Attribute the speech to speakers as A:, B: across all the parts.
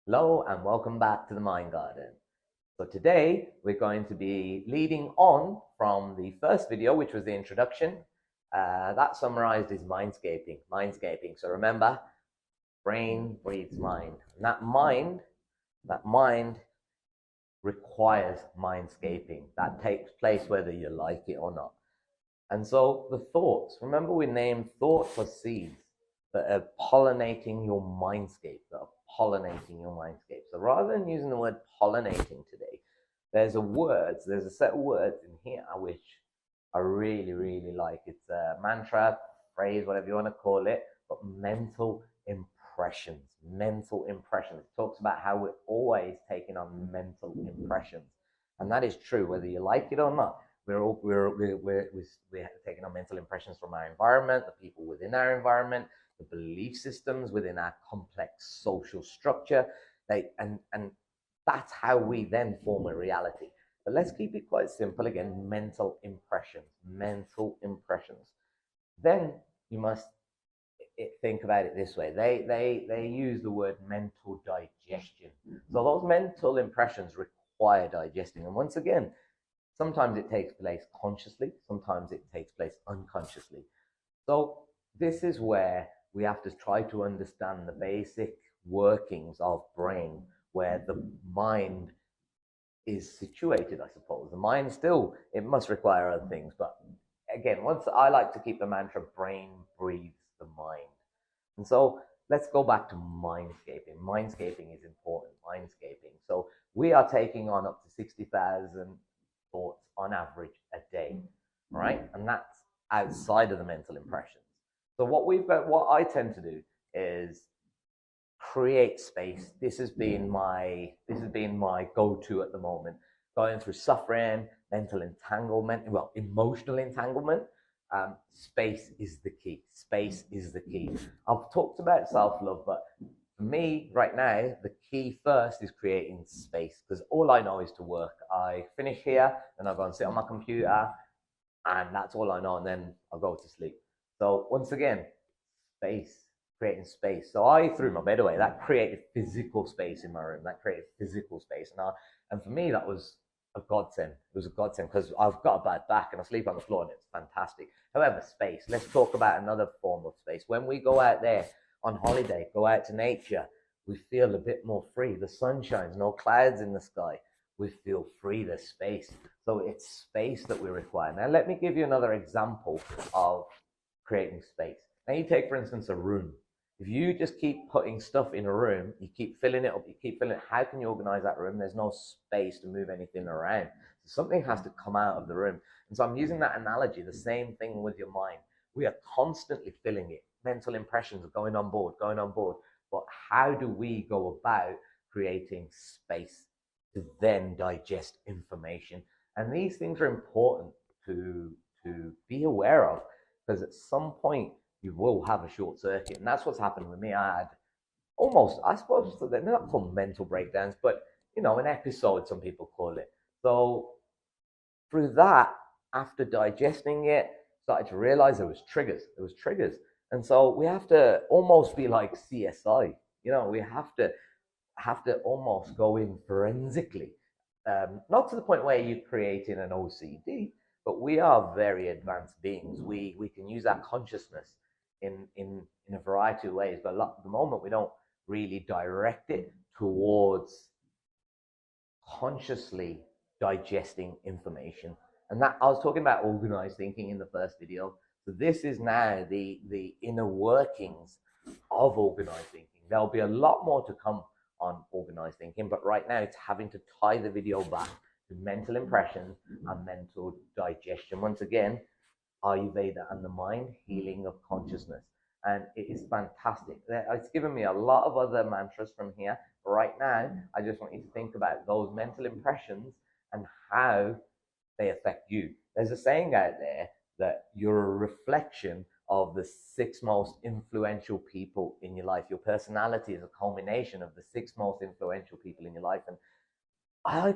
A: Hello and welcome back to the Mind Garden. So today we're going to be leading on from the first video, which was the introduction. That summarized is mindscaping. Mindscaping. So remember, brain breeds mind. And that mind requires mindscaping. That takes place whether you like it or not. And so the thoughts, remember we named thoughts as seeds that are pollinating your mindscape, that are pollinating your mindscape. So rather than using the word pollinating today, there's a set of words in here which I really, really like. It's a mantra, phrase, whatever you want to call it, but mental impressions. Mental impressions. It talks about how we're always taking on mental impressions. And that is true, whether you like it or not. We're taking on mental impressions from our environment, the people within our environment, the belief systems within our complex social structure. And that's how we then form a reality. But let's keep it quite simple again, mental impressions. Mental impressions. Then you must think about it this way. They use the word mental digestion. So those mental impressions require digesting. And once again, sometimes it takes place consciously, sometimes it takes place unconsciously. So this is where we have to try to understand the basic workings of brain, where the mind is situated, I suppose. The mind still, it must require other things, but again, once I like to keep the mantra, brain breathes the mind. And so let's go back to mindscaping. Mindscaping is important, mindscaping. So we are taking on up to 60,000 thoughts on average a day, right? And that's outside of the mental impressions. So what I tend to do is create space. This has been my go-to at the moment. Going through suffering, mental entanglement, well, emotional entanglement. Space is the key. Space is the key. I've talked about self-love, but for me right now, the key first is creating space, because all I know is to work. I finish here, then I go and sit on my computer, and that's all I know, and then I'll go to sleep. So once again, space, creating space. So I threw my bed away. That created physical space in my room. That created physical space. And for me, that was a godsend. It was a godsend because I've got a bad back and I sleep on the floor and it's fantastic. However, space. Let's talk about another form of space. When we go out there on holiday, go out to nature, we feel a bit more free. The sun shines, no clouds in the sky. We feel free, there's space. So it's space that we require. Now, let me give you another example of creating space. Now, you take, for instance, a room. If you just keep putting stuff in a room, you keep filling it up, you keep filling it, how can you organize that room? There's no space to move anything around. So something has to come out of the room. And so I'm using that analogy, the same thing with your mind. We are constantly filling it. Mental impressions are going on board, going on board. But how do we go about creating space to then digest information? And these things are important to be aware of, because at some point you will have a short circuit. And that's what's happened with me. I had almost, I suppose, they're not called mental breakdowns, but an episode, some people call it. So through that, after digesting it, started to realize there was triggers. There was triggers. And so we have to almost be like CSI. We have to almost go in forensically. Not to the point where you're creating an OCD, but we are very advanced beings. We can use our consciousness in a variety of ways, but at the moment we don't really direct it towards consciously digesting information. And that, I was talking about organized thinking in the first video. So this is now the inner workings of organized thinking. There'll be a lot more to come on organized thinking, but right now it's having to tie the video back to mental impressions and mental digestion. Once again, Ayurveda and the mind, healing of consciousness. And it is fantastic. It's given me a lot of other mantras from here. But right now, I just want you to think about those mental impressions and how they affect you. There's a saying out there that you're a reflection of the six most influential people in your life. Your personality is a culmination of the six most influential people in your life. And I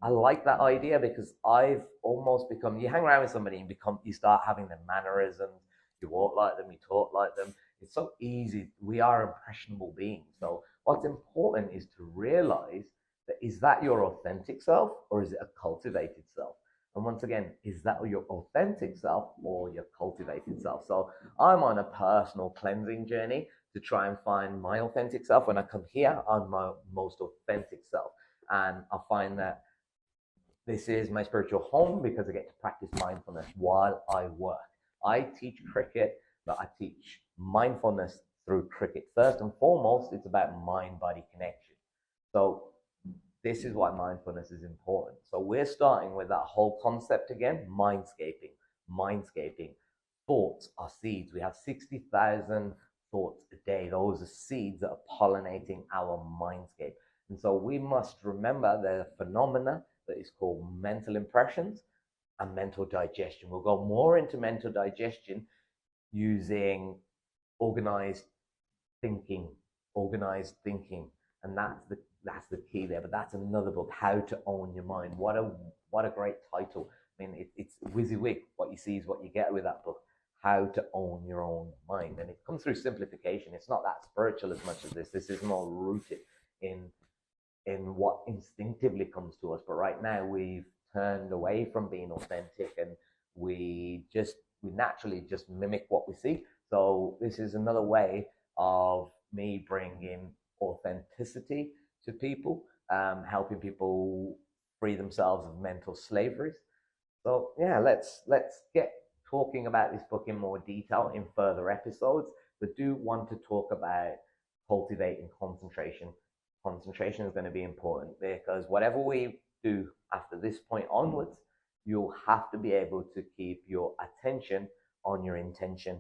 A: like that idea, because I've almost become, you hang around with somebody and you start having their mannerisms, you walk like them, you talk like them, It's so easy. We are impressionable beings. So what's important is to realize that, is that your authentic self or is it a cultivated self? And once again, is that your authentic self or your cultivated self? So I'm on a personal cleansing journey to try and find my authentic self. When I come here, I'm my most authentic self. And I find that this is my spiritual home because I get to practice mindfulness while I work. I teach cricket, but I teach mindfulness through cricket. First and foremost, it's about mind-body connection. So this is why mindfulness is important. So we're starting with that whole concept again, mindscaping. Mindscaping. Thoughts are seeds. We have 60,000 thoughts a day. Those are seeds that are pollinating our mindscape. And so we must remember the phenomena that is called mental impressions and mental digestion. We'll go more into mental digestion using organized thinking, and that's the key there. But that's another book, How to Own Your Mind. What a great title. I mean, it's WYSIWYG. What you see is what you get with that book. How to Own Your Own Mind, and it comes through simplification. It's not that spiritual as much as this. This is more rooted in what instinctively comes to us. But right now we've turned away from being authentic, and we naturally just mimic what we see. So this is another way of me bringing authenticity to people, helping people free themselves of mental slaveries. So yeah, let's get talking about this book in more detail in further episodes. But do want to talk about cultivating concentration. Concentration is going to be important because whatever we do after this point onwards, you'll have to be able to keep your attention on your intention.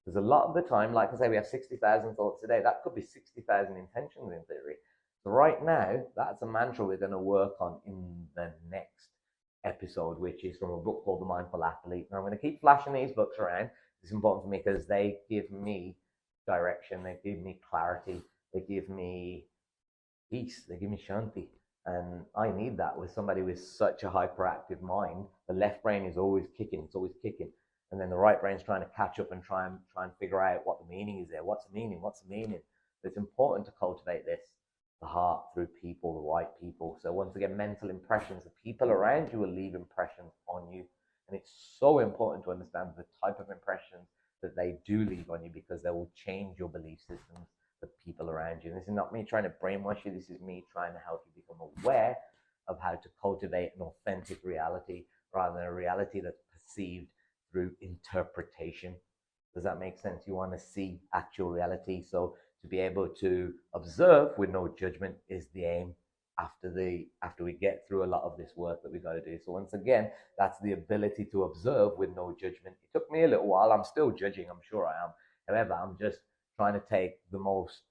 A: Because a lot of the time, like I say, we have 60,000 thoughts a day. That could be 60,000 intentions in theory. So right now, that's a mantra we're going to work on in the next episode, which is from a book called The Mindful Athlete. And I'm going to keep flashing these books around. It's important for me because they give me direction, they give me clarity, they give me peace, they give me shanti. And I need that with somebody with such a hyperactive mind. The left brain is always kicking, it's always kicking. And then the right brain's trying to catch up and try and figure out what the meaning is there. What's the meaning? But it's important to cultivate this, the heart, through people, the right people. So once again, mental impressions. The people around you will leave impressions on you. And it's so important to understand the type of impressions that they do leave on you, because they will change your belief systems, the people around you. And this is not me trying to brainwash you. This is me trying to help you become aware of how to cultivate an authentic reality rather than a reality that's perceived through interpretation. Does that make sense? You want to see actual reality. So to be able to observe with no judgment is the aim after we get through a lot of this work that we got to do. So once again, that's the ability to observe with no judgment. It took me a little while. I'm still judging. I'm sure I am. However, I'm just trying to take the most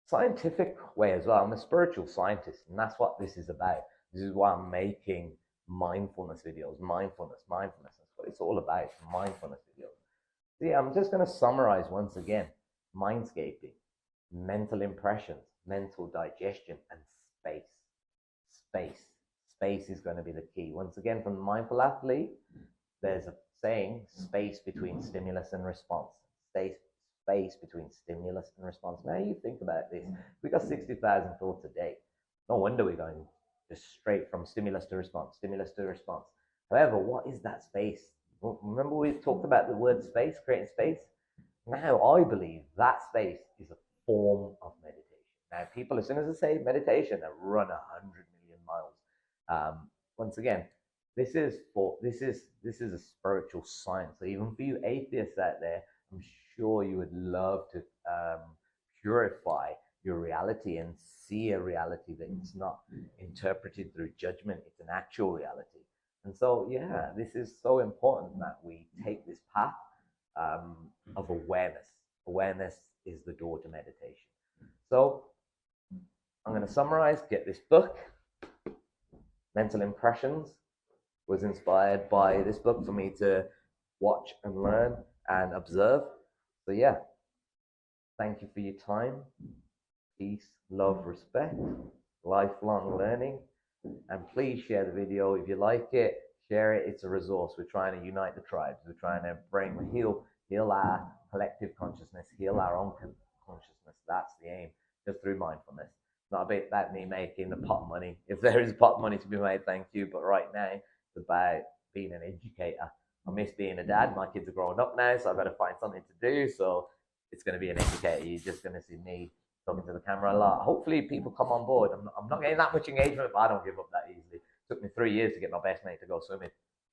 A: scientific way as well. I'm a spiritual scientist, and that's what this is about. This is why I'm making mindfulness videos. Mindfulness. That's what it's all about. Mindfulness videos. So yeah, I'm just going to summarize once again. Mindscaping, mental impressions, mental digestion, and space. Space is going to be the key. Once again, from the Mindful Athlete, there's a saying, space between stimulus and response. Space between stimulus and response. Now you think about this. We got 60,000 thoughts a day. No wonder we're going just straight from stimulus to response. However, what is that space? Remember we talked about the word space, creating space? Now I believe that space is a form of meditation. Now people, as soon as I say meditation, they run 100 million miles. Once again, this is a spiritual science. So even for you atheists out there, I'm sure you would love to purify your reality and see a reality that it's not interpreted through judgment. It's an actual reality. And so, yeah, this is so important that we take this path of awareness. Awareness is the door to meditation. So I'm going to summarize, get this book. Mental Impressions was inspired by this book for me to watch and learn and observe. So yeah, thank you for your time. Peace, love, respect, lifelong learning. And please share the video. If you like it, share it. It's a resource. We're trying to unite the tribes. We're trying to heal heal our collective consciousness, heal our own consciousness. That's the aim, just through mindfulness. Not about me making the pot money. If there is pot money to be made, thank you. But right now, it's about being an educator. I miss being a dad. My kids are growing up now, so I've got to find something to do. So it's going to be an educator. You're just going to see me talking to the camera a lot. Hopefully, people come on board. I'm not getting that much engagement, but I don't give up that easily. It took me 3 years to get my best mate to go swimming.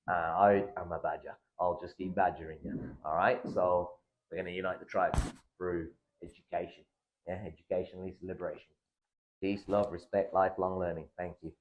A: I am a badger. I'll just keep badgering you. All right. So we're going to unite the tribe through education. Yeah, education leads to liberation. Peace, love, respect, lifelong learning. Thank you.